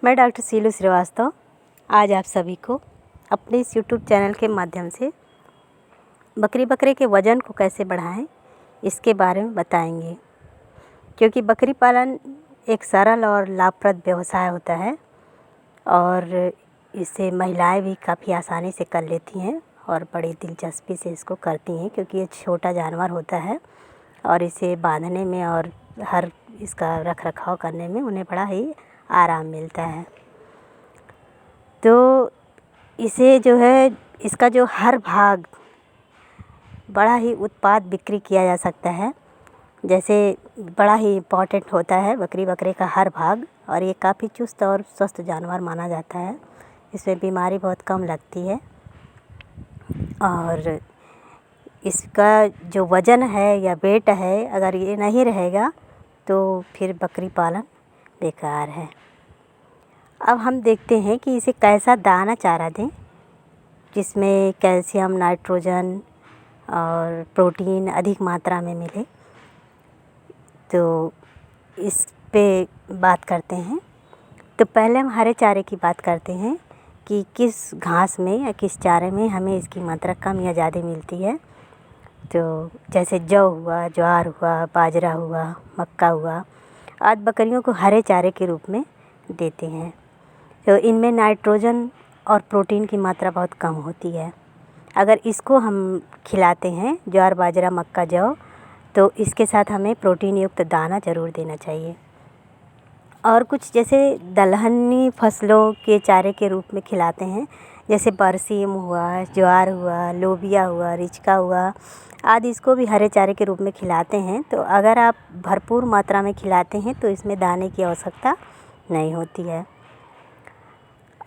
मैं डॉक्टर सीलू श्रीवास्तव आज आप सभी को अपने इस यूट्यूब चैनल के माध्यम से बकरे के वज़न को कैसे बढ़ाएं इसके बारे में बताएंगे। क्योंकि बकरी पालन एक सरल और लाभप्रद व्यवसाय होता है और इसे महिलाएं भी काफ़ी आसानी से कर लेती हैं और बड़ी दिलचस्पी से इसको करती हैं, क्योंकि ये छोटा जानवर होता है और इसे बांधने में और हर इसका रख रखाव करने में उन्हें बड़ा ही आराम मिलता है। तो इसे जो है इसका जो हर भाग बड़ा ही उत्पाद बिक्री किया जा सकता है। जैसे बड़ा ही इम्पॉर्टेंट होता है बकरे का हर भाग, और ये काफ़ी चुस्त और स्वस्थ जानवर माना जाता है। इसमें बीमारी बहुत कम लगती है और इसका जो वज़न है या वेट है, अगर ये नहीं रहेगा तो फिर बकरी पालन बेकार है। अब हम देखते हैं कि इसे कैसा दाना चारा दें जिसमें कैल्शियम, नाइट्रोजन और प्रोटीन अधिक मात्रा में मिले। तो इस पे बात करते हैं। तो पहले हम हरे चारे की बात करते हैं कि किस घास में या किस चारे में हमें इसकी मात्रा कम या ज़्यादा मिलती है। तो जैसे जौ हुआ, ज्वार हुआ, बाजरा हुआ, मक्का हुआ, आज बकरियों को हरे चारे के रूप में देते हैं। तो इनमें नाइट्रोजन और प्रोटीन की मात्रा बहुत कम होती है। अगर इसको हम खिलाते हैं, ज्वार, बाजरा, मक्का, जौ, तो इसके साथ हमें प्रोटीन युक्त दाना ज़रूर देना चाहिए। और कुछ जैसे दलहनी फसलों के चारे के रूप में खिलाते हैं, जैसे बरसीम हुआ, ज्वार हुआ, लोबिया हुआ, रिचका हुआ आदि, इसको भी हरे चारे के रूप में खिलाते हैं। तो अगर आप भरपूर मात्रा में खिलाते हैं तो इसमें दाने की आवश्यकता नहीं होती है।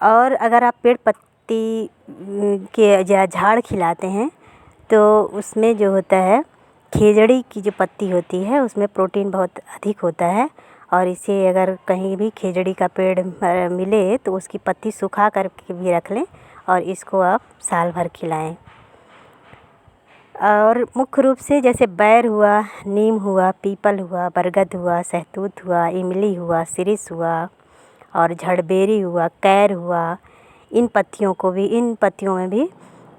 और अगर आप पेड़ पत्ती के या झाड़ खिलाते हैं तो उसमें जो होता है खेजड़ी की जो पत्ती होती है उसमें प्रोटीन बहुत अधिक होता है, और इसे अगर कहीं भी खेजड़ी का पेड़ मिले तो उसकी पत्ती सुखा कर के भी रख लें और इसको आप साल भर खिलाएं। और मुख्य रूप से जैसे बैर हुआ, नीम हुआ, पीपल हुआ, बरगद हुआ, सहतूत हुआ, इमली हुआ, सिरिस हुआ और झड़बेरी हुआ, कैर हुआ, इन पत्तियों में भी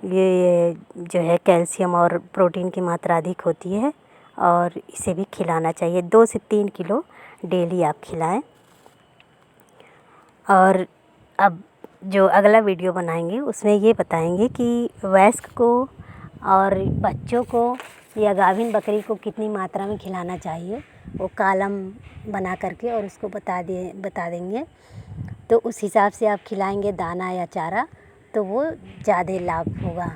ये जो है कैल्शियम और प्रोटीन की मात्रा अधिक होती है और इसे भी खिलाना चाहिए। 2 से 3 किलो डेली आप खिलाएं। और अब जो अगला वीडियो बनाएंगे उसमें ये बताएंगे कि वयस्क को और बच्चों को या गाभिन बकरी को कितनी मात्रा में खिलाना चाहिए, वो कॉलम बना करके और उसको बता देंगे। तो उस हिसाब से आप खिलाएंगे दाना या चारा तो वो ज़्यादा लाभ होगा।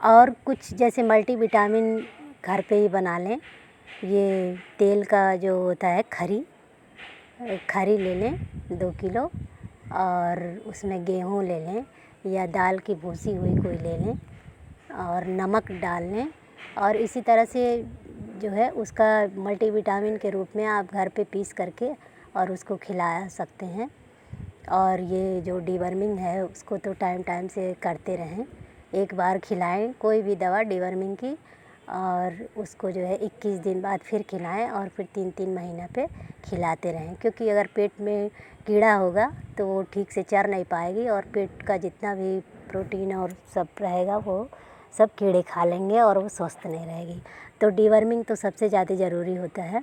और कुछ जैसे मल्टीविटामिन घर पे ही बना लें। ये तेल का जो होता है खरी ले लें 2 किलो, और उसमें गेहूँ ले लें या दाल की भूसी हुई कोई ले लें और नमक डाल लें। और इसी तरह से जो है उसका मल्टीविटामिन के रूप में आप घर पे पीस करके और उसको खिला सकते हैं। और ये जो डीवर्मिंग है उसको तो टाइम से करते रहें। एक बार खिलाएं कोई भी दवा डीवर्मिंग की, और उसको जो है 21 दिन बाद फिर खिलाएं और फिर 3-3 महीना पे खिलाते रहें। क्योंकि अगर पेट में कीड़ा होगा तो वो ठीक से चर नहीं पाएगी और पेट का जितना भी प्रोटीन और सब रहेगा वो सब कीड़े खा लेंगे और वो स्वस्थ नहीं रहेगी। तो डीवर्मिंग तो सबसे ज़्यादा ज़रूरी होता है,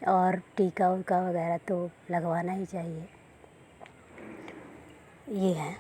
और टीका उका वगैरह तो लगवाना ही चाहिए। ये है।